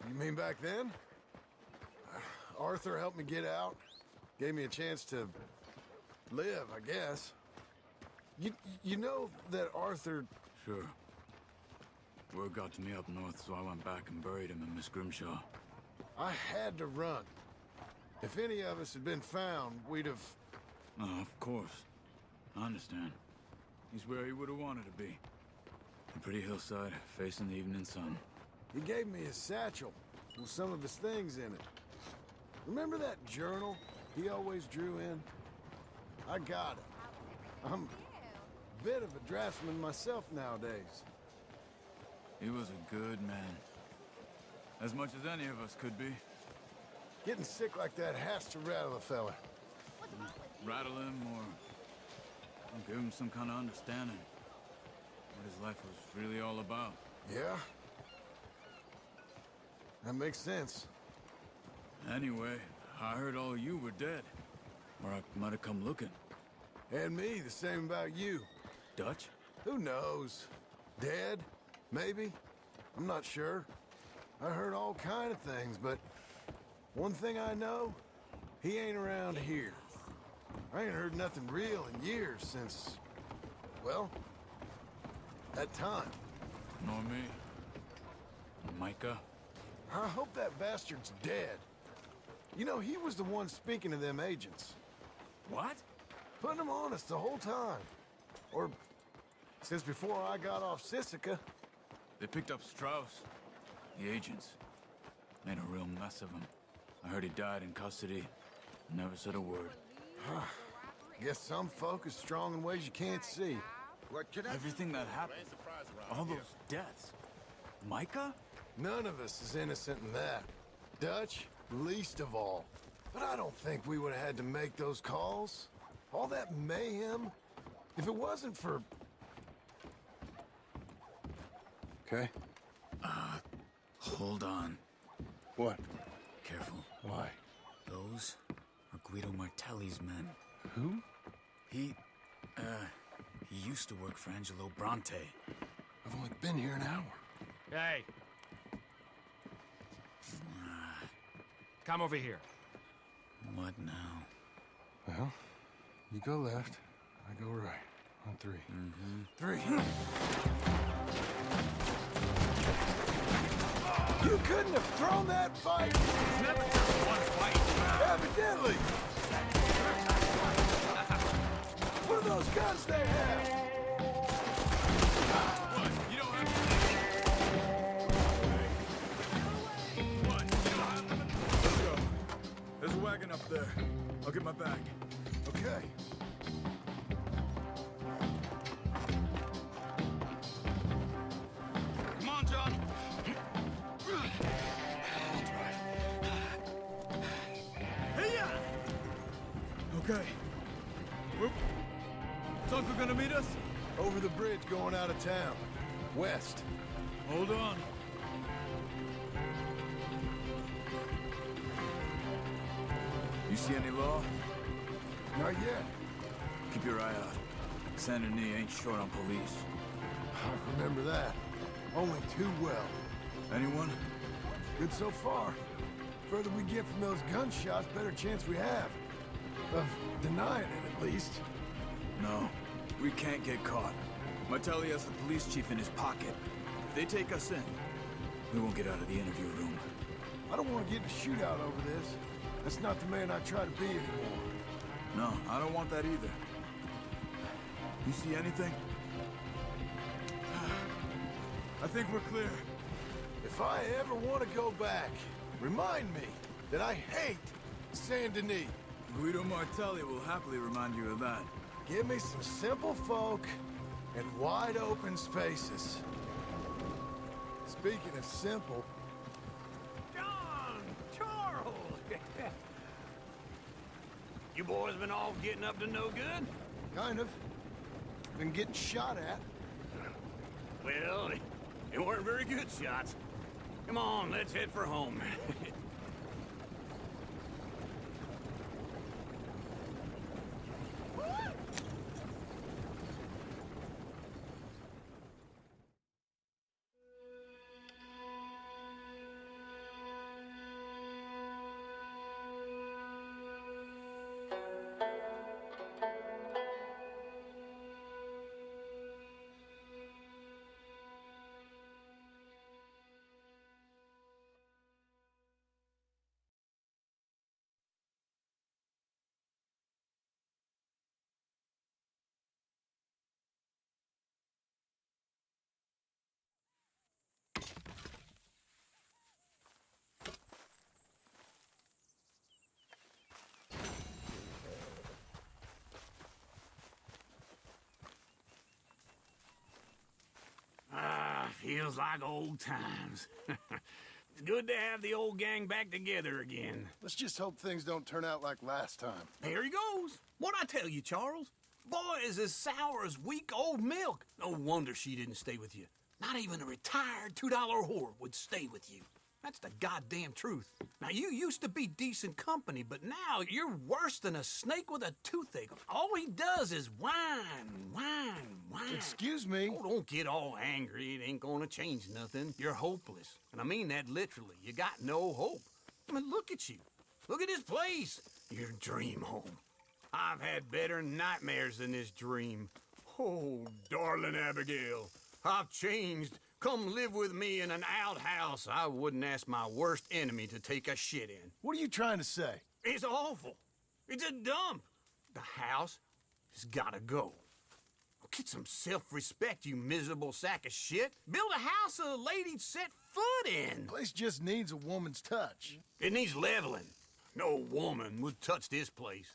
You mean back then? Arthur helped me get out. Gave me a chance to live, I guess. You know that Arthur... Sure. Word got to me up north, so I went back and buried him in Miss Grimshaw. I had to run. If any of us had been found, we'd have... Oh, of course. I understand. He's where he would have wanted to be. A pretty hillside, facing the evening sun. He gave me his satchel with some of his things in it. Remember that journal he always drew in? I got it. I'm a bit of a draftsman myself nowadays. He was a good man. As much as any of us could be. Getting sick like that has to rattle a fella. Rattle him or give him some kind of understanding. What his life was really all about. Yeah? That makes sense. Anyway, I heard all you were dead. Or I might have come looking. And me, the same about you. Dutch? Who knows? Dead? Maybe? I'm not sure. I heard all kind of things, but one thing I know, he ain't around here. I ain't heard nothing real in years since, well, that time. Nor me. Micah? I hope that bastard's dead. You know, he was the one speaking to them agents. What? Putting them on us the whole time. Or, since before I got off Sisika. They picked up Strauss. The agents. Made a real mess of him. I heard he died in custody. Never said a word. Guess some folk is strong in ways you can't see. Everything that happened. All those deaths. Micah? None of us is innocent in that. Dutch, least of all. But I don't think we would have had to make those calls. All that mayhem. If it wasn't for... Okay. Hold on. What? Careful. Why? Those are Guido Martelli's men. Who? He used to work for Angelo Bronte. I've only been here an hour. Hey! Come over here. What now? Well, you go left, I go right. On three. Three. You couldn't have thrown that fight! It's never just one fight. Evidently! What are those guns they have? What? You don't have to... What? You don't have to... Let's go. There's a wagon up there. I'll get my bag. Okay. Come on, John. Hey-ya! Okay. Whoop. Is Uncle gonna meet us? Over the bridge going out of town. West. Hold on. You see any law? Not yet. Keep your eye out. Saint Denis ain't short on police. I remember that. Only too well. Anyone? Good so far. Further we get from those gunshots, better chance we have. Of denying it, at least. No. We can't get caught. Martelli has the police chief in his pocket. If they take us in, we won't get out of the interview room. I don't want to get in a shootout over this. That's not the man I try to be anymore. No, I don't want that either. You see anything? I think we're clear. If I ever want to go back, remind me that I hate Saint Denis. Guido Martelli will happily remind you of that. Give me some simple folk and wide open spaces. Speaking of simple... John! Charles! You boys been all getting up to no good? Kind of. Been getting shot at. Well, they weren't very good shots. Come on, let's head for home. Feels like old times. It's good to have the old gang back together again. Let's just hope things don't turn out like last time. There he goes. What'd I tell you, Charles? Boy is as sour as weak old milk. No wonder she didn't stay with you. Not even a retired $2 whore would stay with you. That's the goddamn truth. Now, you used to be decent company, but now you're worse than a snake with a toothache. All he does is whine, whine, whine. Excuse me? Oh, don't get all angry. It ain't gonna change nothing. You're hopeless. And I mean that literally. You got no hope. I mean, look at you. Look at this place. Your dream home. I've had better nightmares than this dream. Oh, darling Abigail, I've changed. Come live with me in an outhouse I wouldn't ask my worst enemy to take a shit in. What are you trying to say? It's awful. It's a dump. The house has gotta go. Get some self-respect, you miserable sack of shit. Build a house a lady'd set foot in. Place just needs a woman's touch. It needs leveling. No woman would touch this place.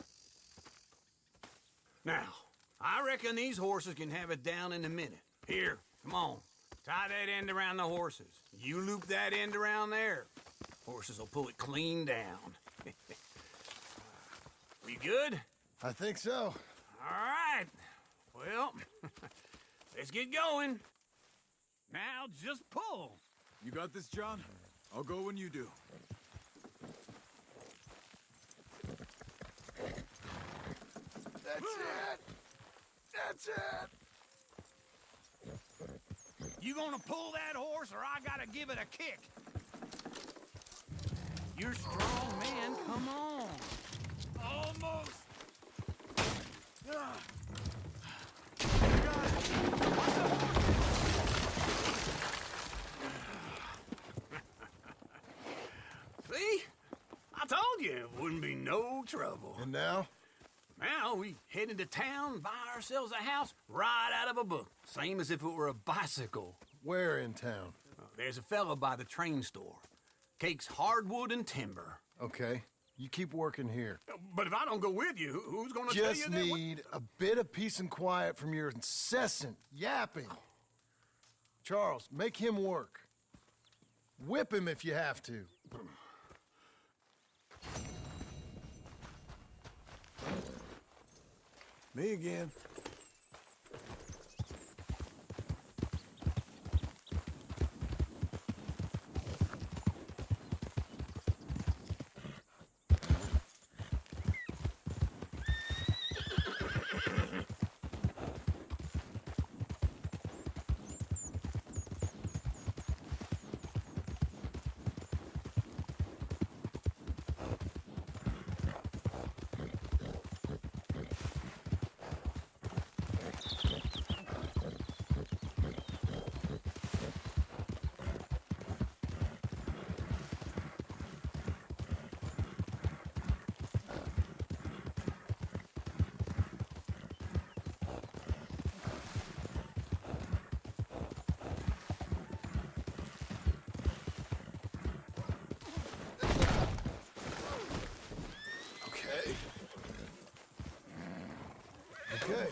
Now, I reckon these horses can have it down in a minute. Here, come on. Tie that end around the horses. You loop that end around there. Horses will pull it clean down. We good? I think so. All right. Well, let's get going. Now just pull. You got this, John? I'll go when you do. That's it. That's it. You gonna pull that horse or I gotta give it a kick? You're strong, man. Come on. Almost. See? I told you it wouldn't be no trouble. And now? Now we head into town, buy ourselves a house right out of a book. Same as if it were a bicycle. Where in town? There's a fella by the train store. Cakes hardwood and timber. Okay. You keep working here. But if I don't go with you, who's gonna tell you Just that? need a bit of peace and quiet from your incessant yapping. Charles, make him work. Whip him if you have to. Me again. Okay.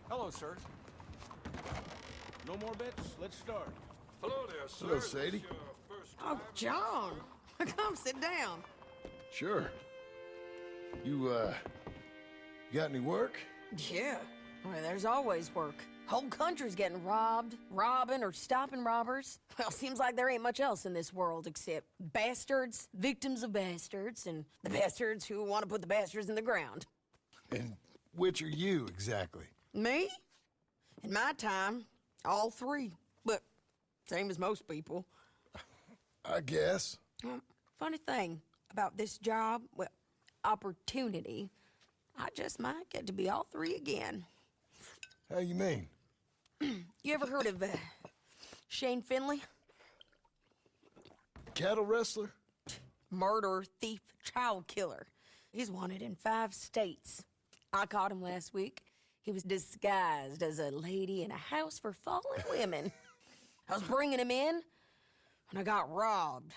Hello, sir. No more bets? Let's start. Hello there, sir. Hello, Sadie. This your first Oh, John. Come sit down. Sure. You got any work? Yeah. I mean, there's always work. Whole country's getting robbed, robbing, or stopping robbers. Well, seems like there ain't much else in this world except bastards, victims of bastards, and the bastards who want to put the bastards in the ground. And which are you, exactly? Me? In my time, all three. Same as most people. I guess. Funny thing about this job, well, opportunity, I just might get to be all three again. How you mean? You ever heard of Shane Finley? Cattle wrestler? Murderer, thief, child killer. He's wanted in 5 states. I caught him last week. He was disguised as a lady in a house for fallen women. I was bringing him in, and I got robbed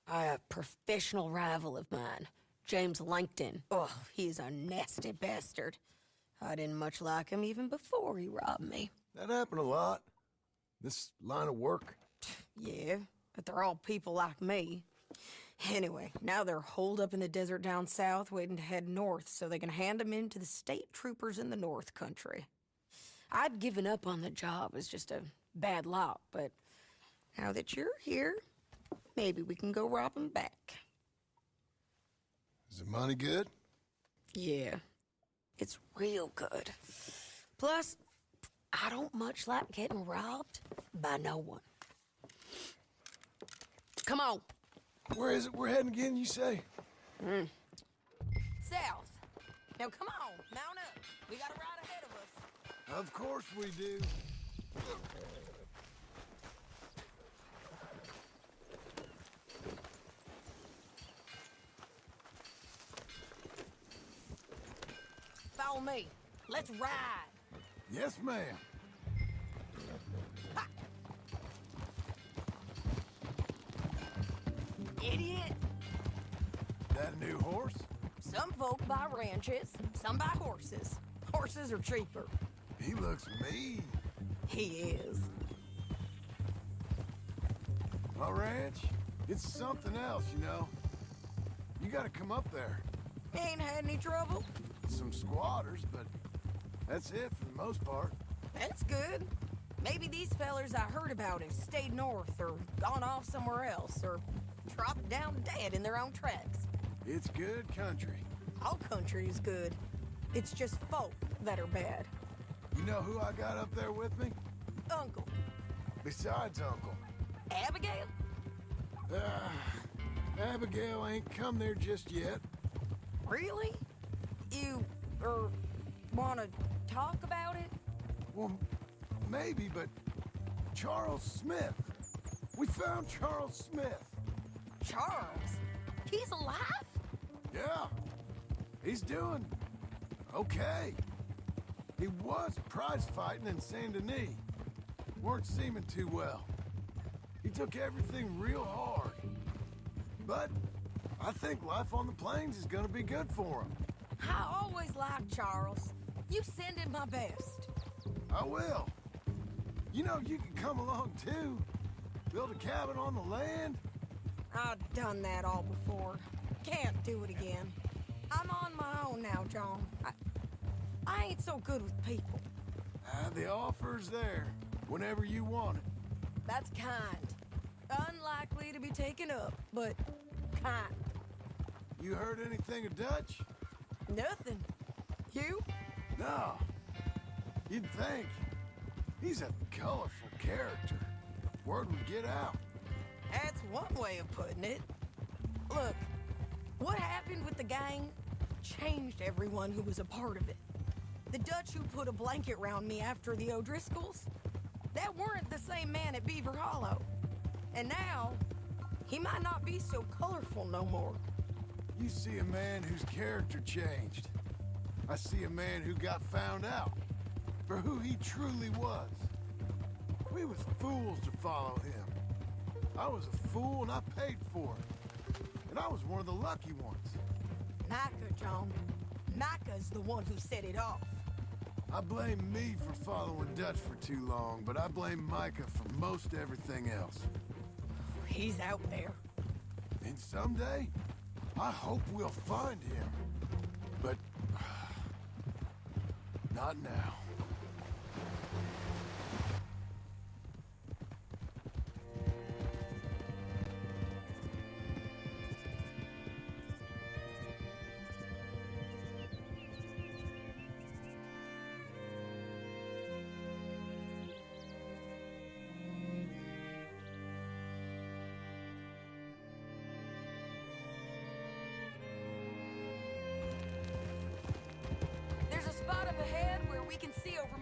by a professional rival of mine, James Langton. Oh, he's a nasty bastard. I didn't much like him even before he robbed me. That happened a lot. This line of work. Yeah, but they're all people like me. Anyway, now they're holed up in the desert down south, waiting to head north so they can hand them in to the state troopers in the north country. I'd given up on the job as just a bad lot, but now that you're here, maybe we can go rob them back. Is the money good? Yeah, it's real good. Plus, I don't much like getting robbed by no one. Come on. Where is it we're heading again, you say? South. Now come on, mount up. We got a ride ahead of us. Of course we do. Follow me. Let's ride. Yes, ma'am. Idiot. That a new horse? Some folk buy ranches, some buy horses. Horses are cheaper. He looks mean. He is. My ranch, it's something else, you know. You gotta come up there. Ain't had any trouble. Some squatters, but that's it for the most part. That's good. Maybe these fellers I heard about have stayed north or gone off somewhere else or dropped down dead in their own tracks. It's good country. All country is good. It's just folk that are bad. You know who I got up there with me? Uncle. Besides Uncle. Abigail? Abigail ain't come there just yet. Really? You, wanna talk about it? Well, maybe, but Charles Smith. We found Charles Smith. Charles? He's alive? Yeah. He's doing okay. He was prize fighting in Saint Denis. Weren't seeming too well. He took everything real hard. But I think life on the plains is gonna be good for him. I always liked Charles. You send him my best. I will. You know, you can come along too. Build a cabin on the land. I've done that all before. Can't do it again. I'm on my own now, John. I ain't so good with people. The offer's there whenever you want it. That's kind. Unlikely to be taken up, but kind. You heard anything of Dutch? Nothing. You? No. You'd think. He's a colorful character. Word would get out. That's one way of putting it. Look, what happened with the gang changed everyone who was a part of it. The Dutch who put a blanket round me after the O'Driscolls, that weren't the same man at Beaver Hollow. And now, he might not be so colorful no more. You see a man whose character changed. I see a man who got found out for who he truly was. We was fools to follow him. I was a fool and I paid for it. And I was one of the lucky ones. Micah, John. Micah's the one who set it off. I blame me for following Dutch for too long, but I blame Micah for most everything else. He's out there. And someday, I hope we'll find him. But not now.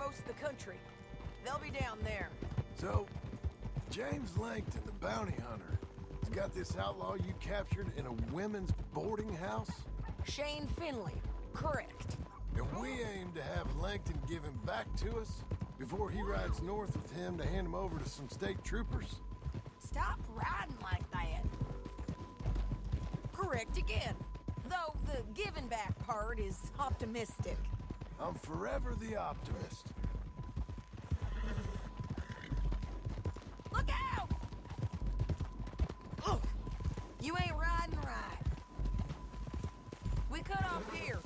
most of the country. They'll be down there. So, James Langton, the bounty hunter, has got this outlaw you captured in a women's boarding house? Shane Finley, correct. And we aim to have Langton give him back to us before he rides north with him to hand him over to some state troopers? Stop riding like that. Correct again. Though the giving back part is optimistic. I'm forever the optimist. Look out! Look, you ain't riding right. We cut off here.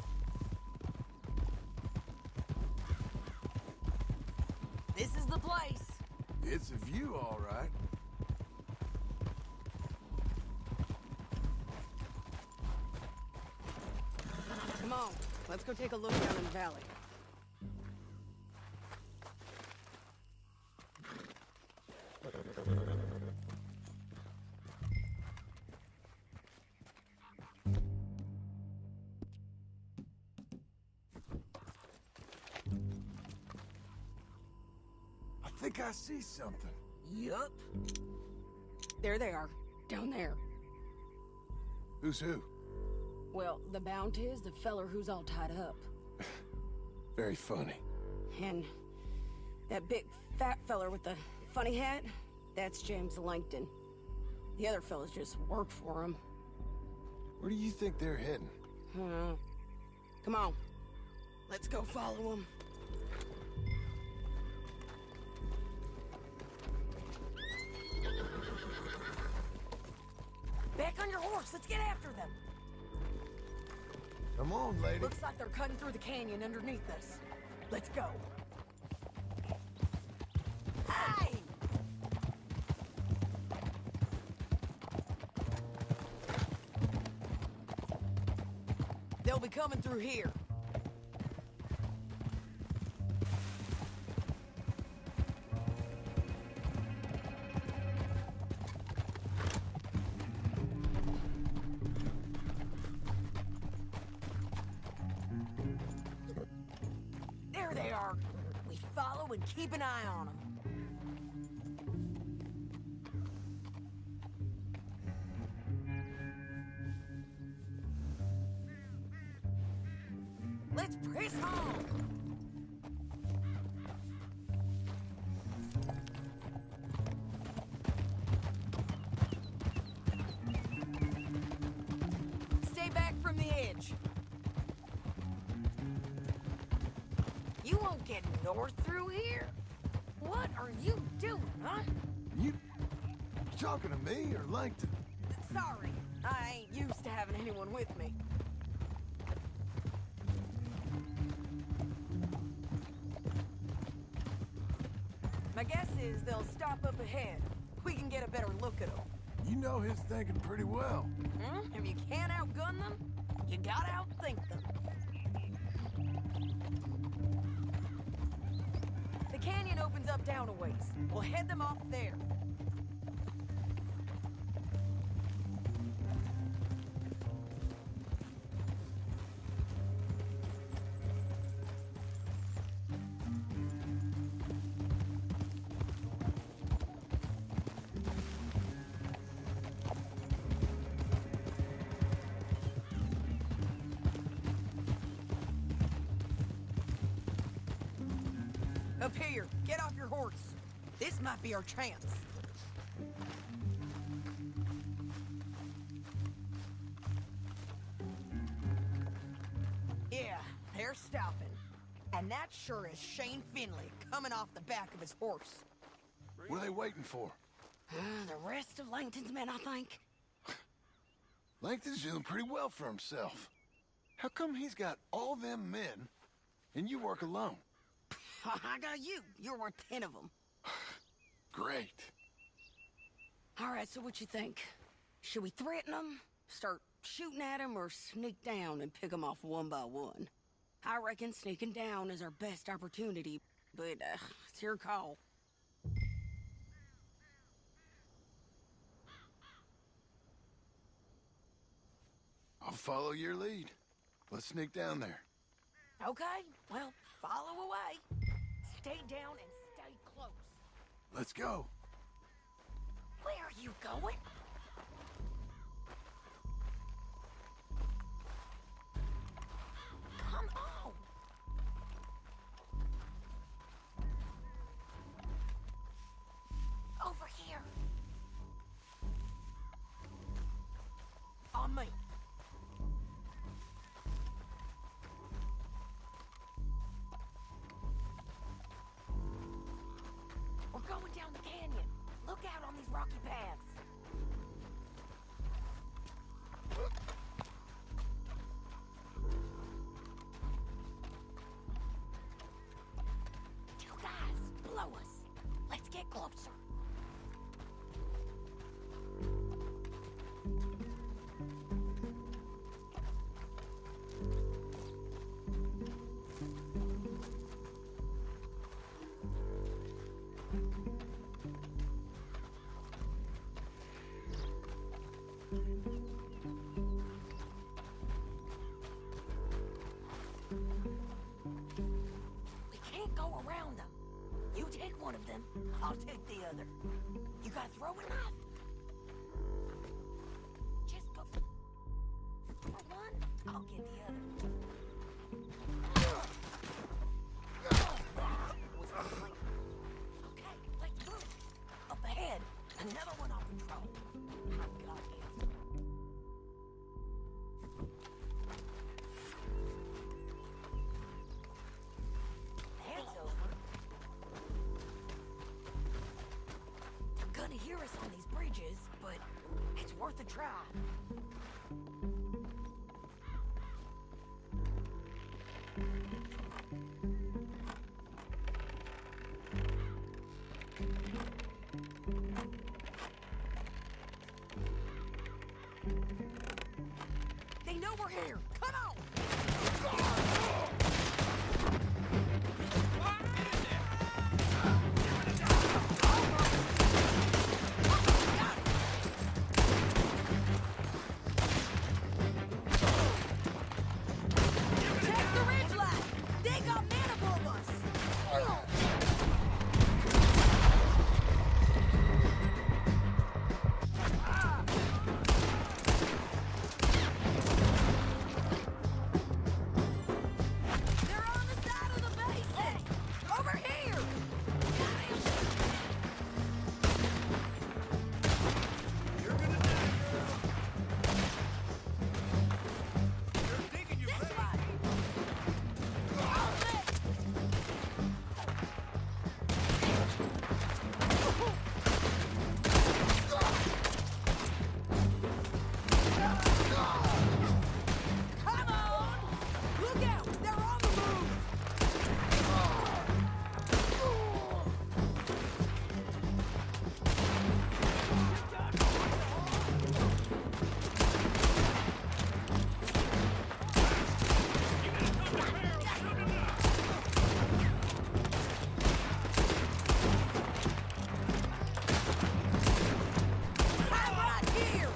This is the place. It's a view, all right. Come on, let's go take a look down in the valley. I think I see something. Yup. There they are, down there. Who's who? Well, the Bounty is the feller who's all tied up. Very funny. And that big fat feller with the funny hat, that's James Langton. The other fellas just work for him. Where do you think they're heading? Come on. Let's go follow him. Back on your horse. Let's get after them. Come on, lady. Looks like they're cutting through the canyon underneath us. Let's go. Hey! They'll be coming through here. There they are. We follow and keep an eye on them. Let's press on! Stay back from the edge. You won't get north through here? What are you doing, huh? You talking to me or Langton? Sorry, I ain't used to having anyone with me. My guess is they'll stop up ahead. We can get a better look at them. You know his thinking pretty well. If you can't outgun them, you gotta outthink them. The canyon opens up down a ways. We'll head them off there. Up here, get off your horse. This might be our chance. Yeah, they're stopping. And that sure is Shane Finley coming off the back of his horse. What are they waiting for? The rest of Langton's men, I think. Langton's doing pretty well for himself. How come he's got all them men and you work alone? I got you. You're worth 10 of them. Great. All right, so what you think? Should we threaten them, start shooting at them, or sneak down and pick them off one by one? I reckon sneaking down is our best opportunity, but it's your call. I'll follow your lead. Let's sneak down there. Okay, well, follow away. Stay down and stay close. Let's go. Where are you going? Come on! Over here. On me. We're going down the canyon. Look out on these rocky paths. Two guys below us. Let's get closer. We can't go around them. You take one of them, I'll take the other. You got a throwing knife? Just go for one, I'll get the other. Was that clean? Okay, let's move. Up ahead, another one on patrol. I've got him. Hands over. They're gonna hear us on these bridges, but it's worth a try. They know we're here. Come on! Check the ridgeline! They got men above us! They're on the side of the basin! Over here! You're gonna die, girl. You're thinking you're This ready. way! All set! Come on! Look out! They're on the move! I'm right here!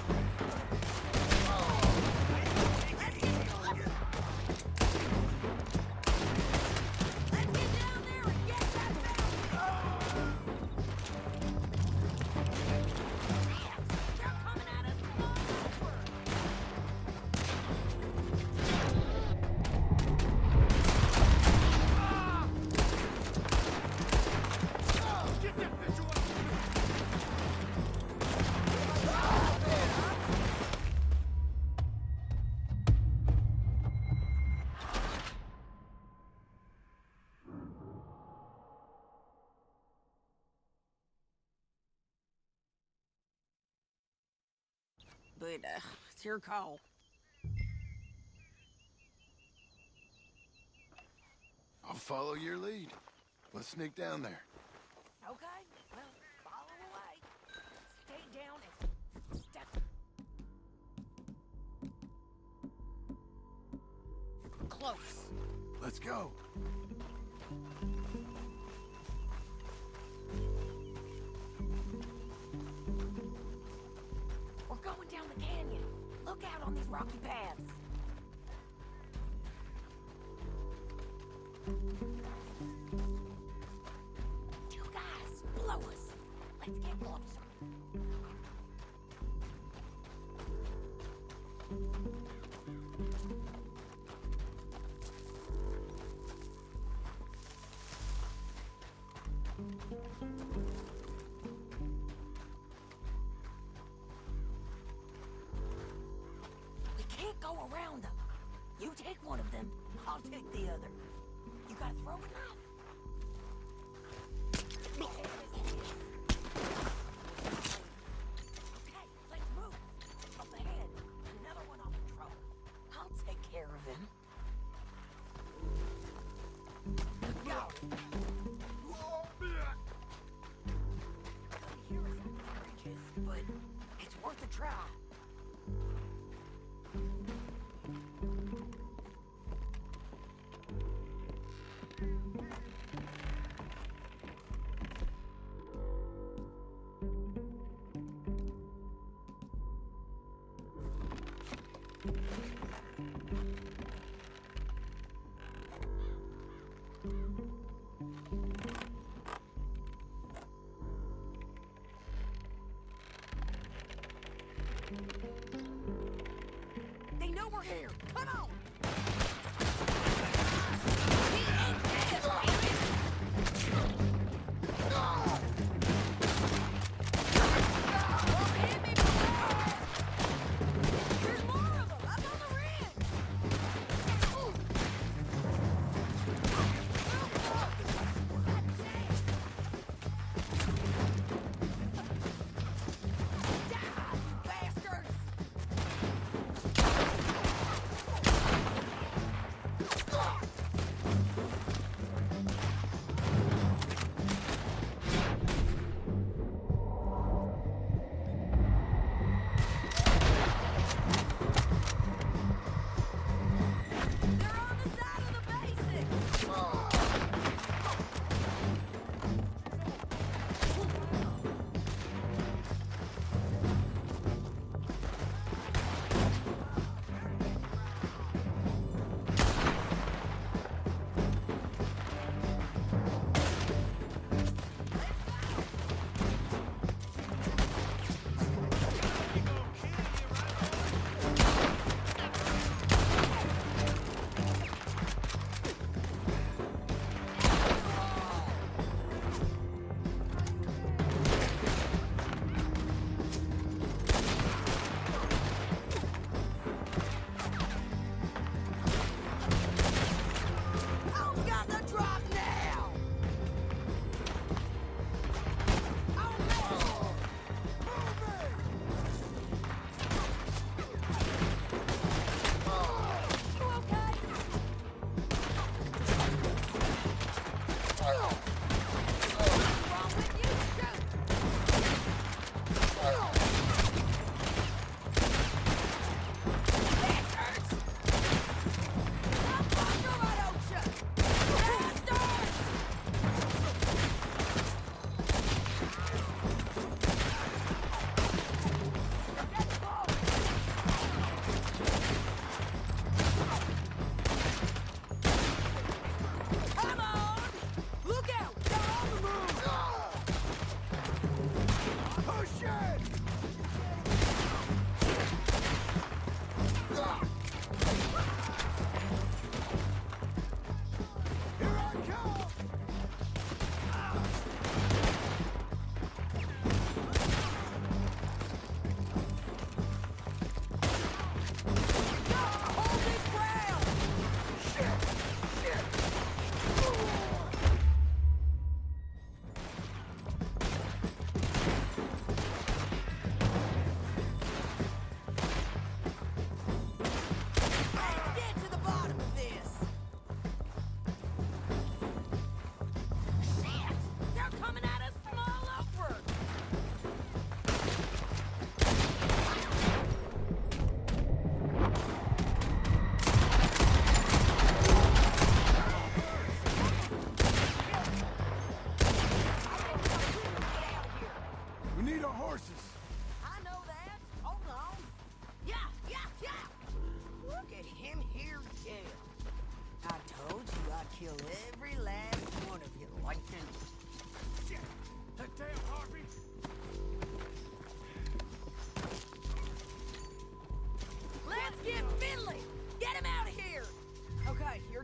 Let's get down there and get that bounty! They're coming at us from all over! Get that bitch away from me. But, it's your call. I'll follow your lead. Let's sneak down there. Okay, well, follow away. Stay down and step. Close. Let's go. We're going down the canyon. Look out on these rocky paths. Let's get closer. We can't go around them. You take one of them, I'll take the other. You gotta throw it out. Okay, let's move. Up ahead, another one on patrol. I'll take care of him. Go. Couldn't hear us in the trenches, but it's worth a try. They know we're here. Come on. There's more of them up on the ridge. Die, you bastards!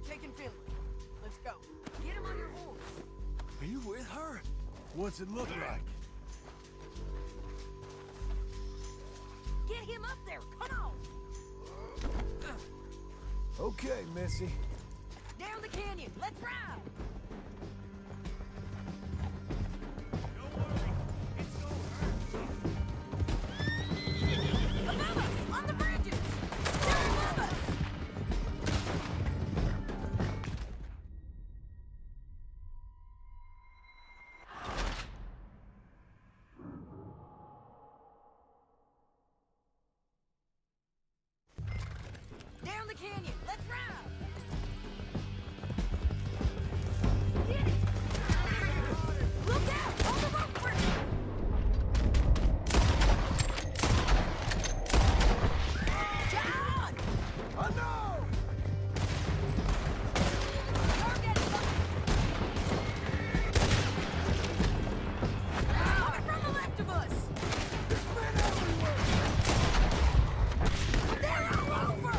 taking Finley. Let's go. Get him on your horse. Are you with her? What's it look like? Get him up there. Come on. Okay, Missy. Down the canyon. Let's ride. Above us, on the bridges. They're above us. Down the canyon. Let's ride. Get it. Look out. On the rope bridge. John! I know! You're getting lucky. Coming from the left of us. There's men everywhere! They're all over.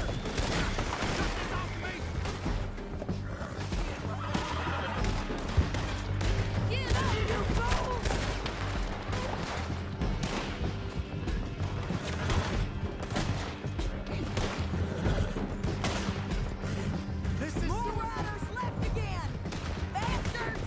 Get up, you fools! This is... More riders left again! Bastards!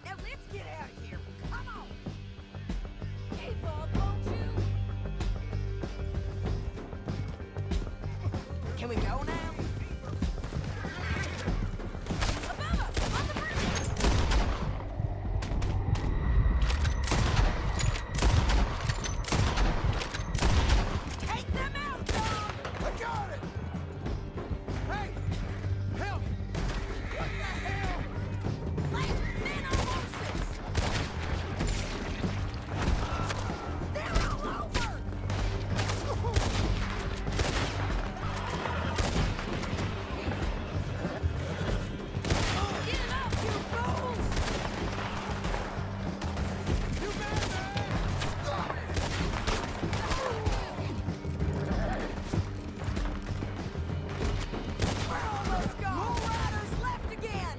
Now let's get out of here. Come on. Keep up, won't you? Can we go now? Above us, on the bridge. Take them out, John. I got it! Hey! Help! What the hell? Men on horses. They're all over. Get up, you fools! You We're almost gone. More riders left again.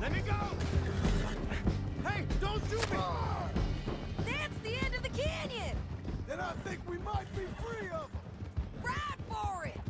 Let me go! Hey, don't shoot me! That's the end of the canyon. Then I think we might be free of them! Ride for it.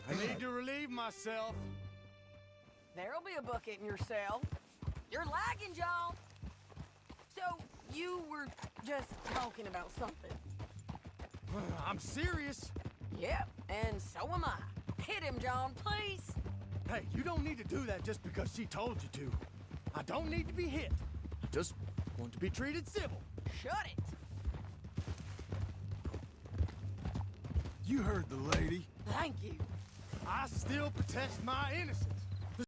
I need to relieve myself. There'll be a bucket in your cell. You're lagging, John. So, you were just talking about something. I'm serious. Yep, and so am I. Hit him, John, please. Hey, you don't need to do that just because she told you to. I don't need to be hit. I just want to be treated civil. Shut it. You heard the lady. Thank you. I still protest my innocence.